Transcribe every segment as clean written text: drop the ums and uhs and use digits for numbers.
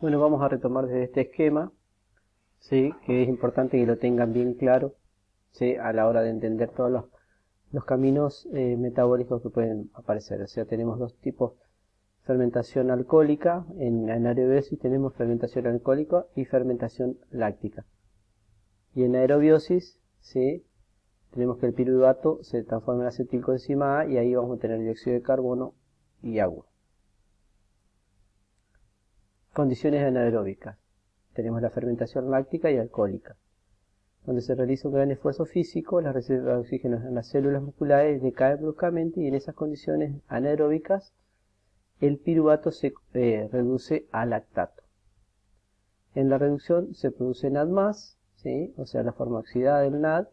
Bueno, vamos a retomar desde este esquema, ¿sí? Que es importante que lo tengan bien claro, ¿sí? A la hora de entender todos los caminos metabólicos que pueden aparecer. O sea, tenemos dos tipos: fermentación alcohólica. En anaerobiosis tenemos fermentación alcohólica y fermentación láctica. Y en aerobiosis, ¿sí? Tenemos que el piruvato se transforma en acetilcoenzima A y ahí vamos a tener dióxido de carbono y agua. Condiciones anaeróbicas. Tenemos la fermentación láctica y alcohólica, donde se realiza un gran esfuerzo físico, las reservas de oxígeno en las células musculares decaen bruscamente y en esas condiciones anaeróbicas el piruvato se reduce a lactato. En la reducción se produce NAD+, ¿sí? O sea, la forma oxidada del NAD,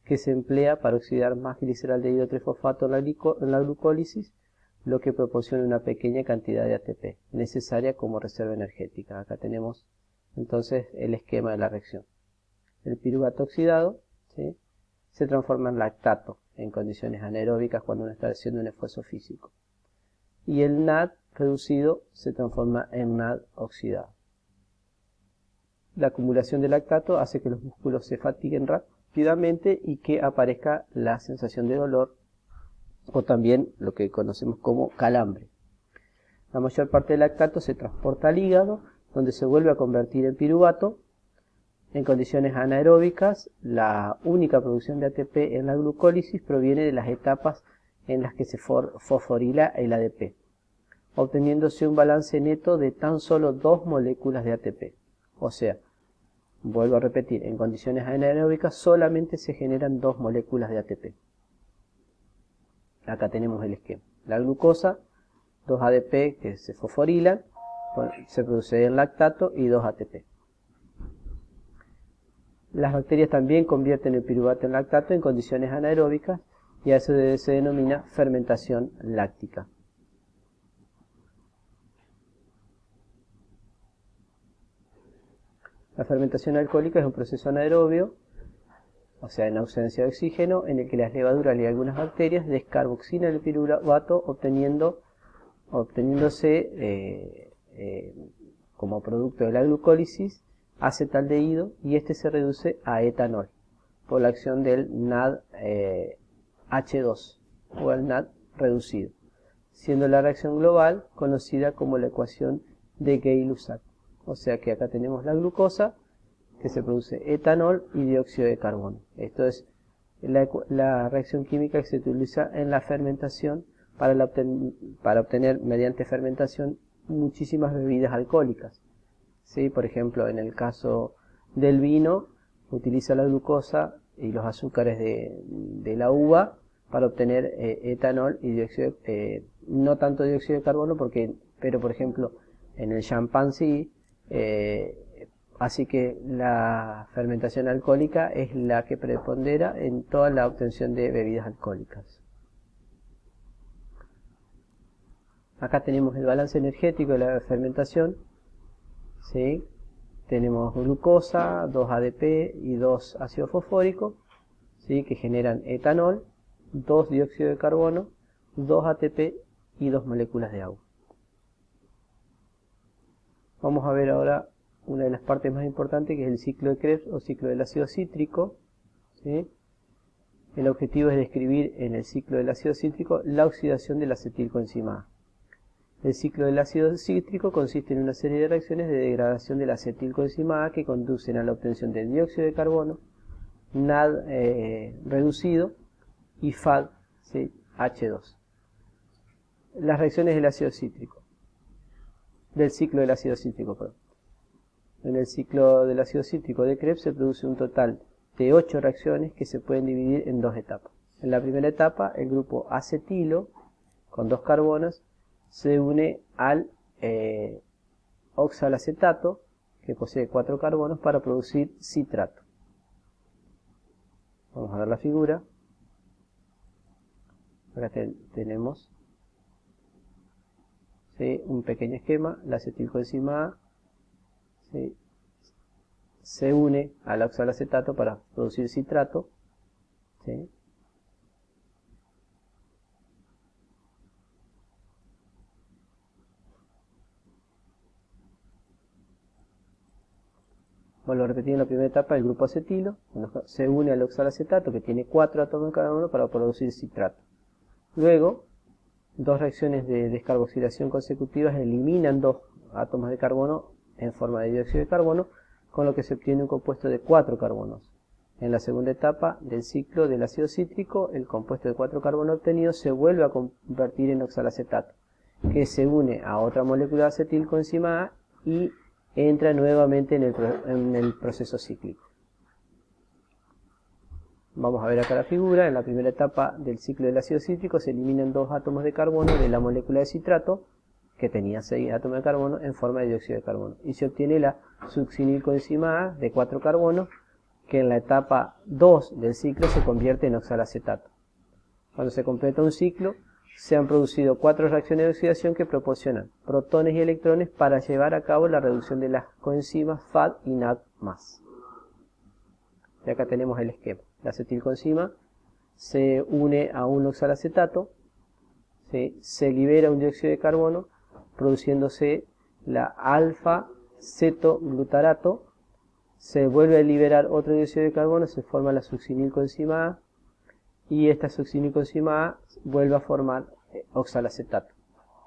que se emplea para oxidar más glicerol de hidrotrifosfato en la glucólisis, lo que proporciona una pequeña cantidad de ATP, necesaria como reserva energética. Acá tenemos entonces el esquema de la reacción. El piruvato oxidado, ¿sí? Se transforma en lactato en condiciones anaeróbicas cuando uno está haciendo un esfuerzo físico. Y el NAD reducido se transforma en NAD oxidado. La acumulación de lactato hace que los músculos se fatiguen rápidamente y que aparezca la sensación de dolor o también lo que conocemos como calambre. La mayor parte del lactato se transporta al hígado, donde se vuelve a convertir en piruvato. En condiciones anaeróbicas, la única producción de ATP en la glucólisis proviene de las etapas en las que se fosforila el ADP, obteniéndose un balance neto de tan solo 2 moléculas de ATP. O sea, vuelvo a repetir, en condiciones anaeróbicas solamente se generan 2 moléculas de ATP. Acá tenemos el esquema. La glucosa, 2 ADP que se fosforilan, se produce el lactato y 2 ATP. Las bacterias también convierten el piruvato en lactato en condiciones anaeróbicas y a eso se denomina fermentación láctica. La fermentación alcohólica es un proceso anaerobio, o sea, en ausencia de oxígeno, en el que las levaduras y algunas bacterias descarboxilan el piruvato obteniéndose como producto de la glucólisis acetaldehído, y este se reduce a etanol por la acción del NADH2 o el NAD reducido, siendo la reacción global conocida como la ecuación de Gay-Lussac. O sea que acá tenemos la glucosa, que se produce etanol y dióxido de carbono. Esto es la reacción química que se utiliza en la fermentación para obtener mediante fermentación muchísimas bebidas alcohólicas. ¿Sí? Por ejemplo, en el caso del vino, utiliza la glucosa y los azúcares de la uva para obtener etanol y dióxido, no tanto dióxido de carbono, pero por ejemplo, en el champán sí. Así que la fermentación alcohólica es la que prepondera en toda la obtención de bebidas alcohólicas. Acá tenemos el balance energético de la fermentación, ¿sí? Tenemos glucosa, 2 ADP y 2 ácido fosfórico, ¿sí? Que generan etanol, 2 dióxido de carbono, 2 ATP y 2 moléculas de agua. Vamos a ver ahora una de las partes más importantes, que es el ciclo de Krebs o ciclo del ácido cítrico, ¿sí? El objetivo es describir en el ciclo del ácido cítrico la oxidación de la acetilcoenzima A. El ciclo del ácido cítrico consiste en una serie de reacciones de degradación de la acetilcoenzima A que conducen a la obtención de dióxido de carbono, NAD reducido y FAD, ¿sí? H2. Las reacciones del ácido cítrico, del ciclo del ácido cítrico, perdón. En el ciclo del ácido cítrico de Krebs se produce un total de 8 reacciones que se pueden dividir en 2 etapas. En la primera etapa, el grupo acetilo, con 2 carbonos, se une al oxalacetato, que posee 4 carbonos, para producir citrato. Vamos a ver la figura. Acá tenemos, ¿sí? Un pequeño esquema. La acetilcoenzima A, ¿sí? Se une al oxalacetato para producir citrato, ¿sí? Vuelvo a repetir en la primera etapa el grupo acetilo, se une al oxalacetato que tiene 4 átomos de carbono para producir citrato. Luego, dos reacciones de descarboxilación consecutivas eliminan 2 átomos de carbono en forma de dióxido de carbono, con lo que se obtiene un compuesto de 4 carbonos. En la segunda etapa del ciclo del ácido cítrico, el compuesto de 4 carbonos obtenido se vuelve a convertir en oxalacetato, que se une a otra molécula de acetilcoenzima A y entra nuevamente en el proceso cíclico. Vamos a ver acá la figura. En la primera etapa del ciclo del ácido cítrico se eliminan 2 átomos de carbono de la molécula de citrato, que tenía 6 átomos de carbono, en forma de dióxido de carbono, y se obtiene la succinilcoenzima A de 4 carbonos, que en la etapa 2 del ciclo se convierte en oxalacetato. Cuando se completa un ciclo, se han producido 4 reacciones de oxidación que proporcionan protones y electrones para llevar a cabo la reducción de las coenzimas FAD y NAD+. Y acá tenemos el esquema. La acetilcoenzima se une a un oxalacetato, se libera un dióxido de carbono, produciéndose la alfa-cetoglutarato, se vuelve a liberar otro dióxido de carbono, se forma la succinilcoenzima A, y esta succinilcoenzima A vuelve a formar oxalacetato,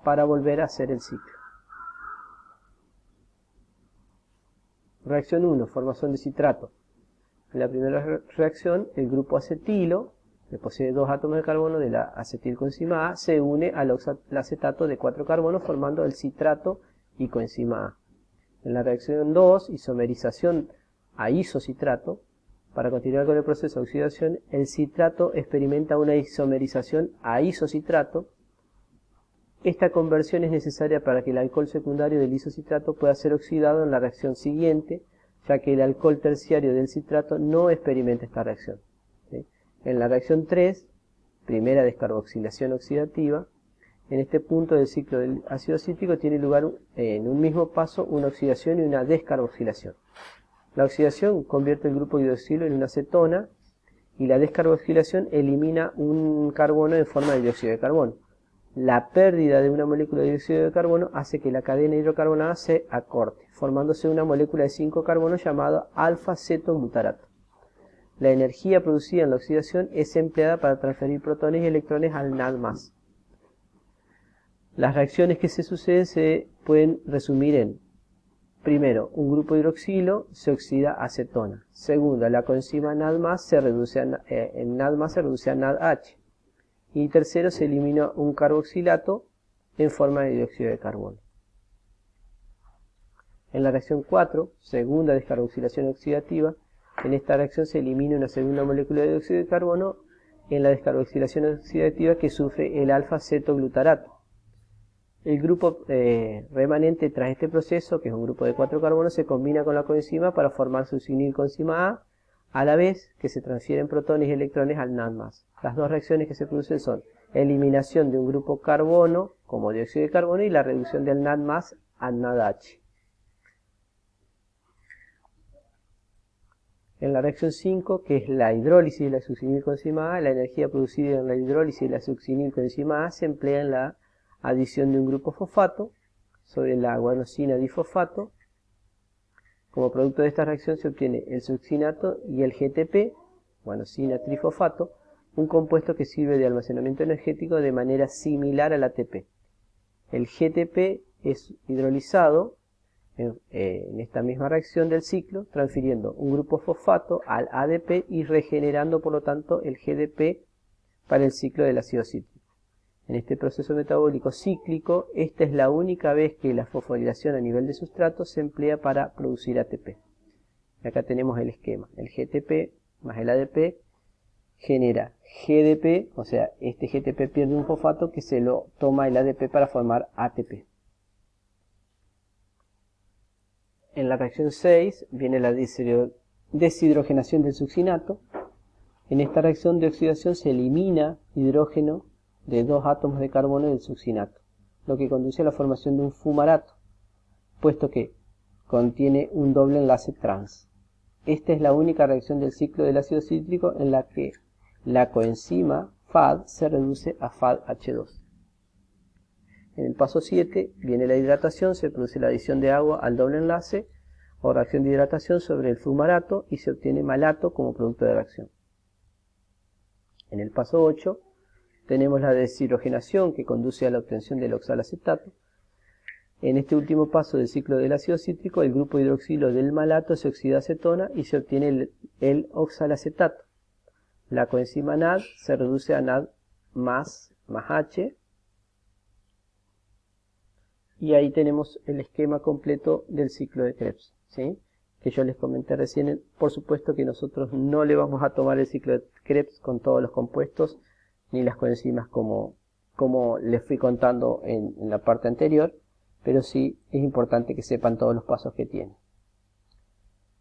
para volver a hacer el ciclo. Reacción 1, formación de citrato. En la primera reacción, el grupo acetilo, que posee 2 átomos de carbono de la acetilcoenzima A, se une al oxalacetato de 4 carbonos formando el citrato y coenzima A. En la reacción 2, isomerización a isocitrato, para continuar con el proceso de oxidación, el citrato experimenta una isomerización a isocitrato. Esta conversión es necesaria para que el alcohol secundario del isocitrato pueda ser oxidado en la reacción siguiente, ya que el alcohol terciario del citrato no experimenta esta reacción. ¿Sí? En la reacción 3, primera descarboxilación oxidativa, en este punto del ciclo del ácido cítrico tiene lugar en un mismo paso una oxidación y una descarboxilación. La oxidación convierte el grupo hidroxilo en una acetona y la descarboxilación elimina un carbono en forma de dióxido de carbono. La pérdida de una molécula de dióxido de carbono hace que la cadena hidrocarbonada se acorte, formándose una molécula de 5 carbonos llamada alfa-cetoglutarato. La energía producida en la oxidación es empleada para transferir protones y electrones al NAD+. Las reacciones que se suceden se pueden resumir en: primero, un grupo hidroxilo se oxida a acetona. Segundo, la coenzima NAD+ se reduce a NADH. Y tercero, se elimina un carboxilato en forma de dióxido de carbono. En la reacción 4, segunda descarboxilación oxidativa, en esta reacción se elimina una segunda molécula de dióxido de carbono en la descarboxilación oxidativa que sufre el alfa-cetoglutarato. El grupo remanente tras este proceso, que es un grupo de 4 carbonos, se combina con la coenzima para formar succinilcoenzima A la vez que se transfieren protones y electrones al NAD+. Las dos reacciones que se producen son eliminación de un grupo carbono como dióxido de carbono y la reducción del NAD+ a NADH. En la reacción 5, que es la hidrólisis de la succinilcoenzima A, la energía producida en la hidrólisis de la succinilcoenzima A se emplea en la adición de un grupo fosfato sobre la guanosina difosfato. Como producto de esta reacción se obtiene el succinato y el GTP, guanosina trifosfato, un compuesto que sirve de almacenamiento energético de manera similar al ATP. El GTP es hidrolizado en esta misma reacción del ciclo, transfiriendo un grupo fosfato al ADP y regenerando por lo tanto el GDP para el ciclo del ácido cítrico. En este proceso metabólico cíclico, esta es la única vez que la fosforilación a nivel de sustrato se emplea para producir ATP. Y acá tenemos el esquema. El GTP más el ADP genera GDP, o sea, este GTP pierde un fosfato que se lo toma el ADP para formar ATP. En la reacción 6 viene la deshidrogenación del succinato. En esta reacción de oxidación se elimina hidrógeno de 2 átomos de carbono del succinato, lo que conduce a la formación de un fumarato, puesto que contiene un doble enlace trans. Esta es la única reacción del ciclo del ácido cítrico en la que la coenzima FAD se reduce a FADH2. En el paso 7 viene la hidratación, se produce la adición de agua al doble enlace, o reacción de hidratación sobre el fumarato y se obtiene malato como producto de reacción. En el paso 8 tenemos la deshidrogenación que conduce a la obtención del oxalacetato. En este último paso del ciclo del ácido cítrico, el grupo hidroxilo del malato se oxida a acetona y se obtiene el oxalacetato. La coenzima NAD se reduce a NAD más H. Y ahí tenemos el esquema completo del ciclo de Krebs, ¿sí? Que yo les comenté recién. Por supuesto que nosotros no le vamos a tomar el ciclo de Krebs con todos los compuestos ni las coenzimas como les fui contando en la parte anterior, pero sí es importante que sepan todos los pasos que tiene.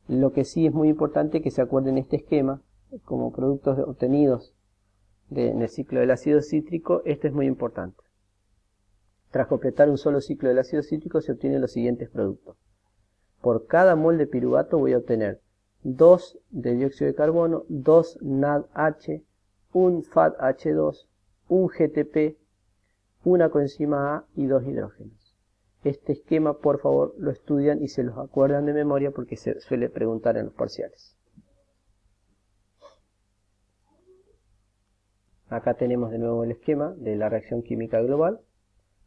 Lo que sí es muy importante que se acuerden este esquema como productos obtenidos en el ciclo del ácido cítrico. Esto es muy importante. Tras completar un solo ciclo del ácido cítrico se obtienen los siguientes productos. Por cada mol de piruvato voy a obtener 2 de dióxido de carbono, 2 NADH, un FADH2, un GTP, una coenzima A y 2 hidrógenos. Este esquema, por favor, lo estudian y se los acuerdan de memoria porque se suele preguntar en los parciales. Acá tenemos de nuevo el esquema de la reacción química global.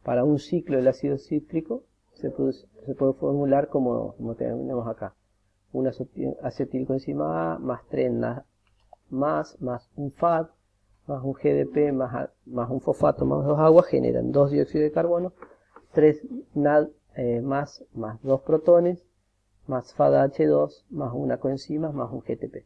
Para un ciclo del ácido cítrico se puede formular como tenemos acá. Una acetilcoenzima A más 3 NAD más un FAD más un GDP más un fosfato más 2 aguas generan 2 dióxido de carbono, 3 NAD más 2 protones más FADH2 más una coenzima más un GTP.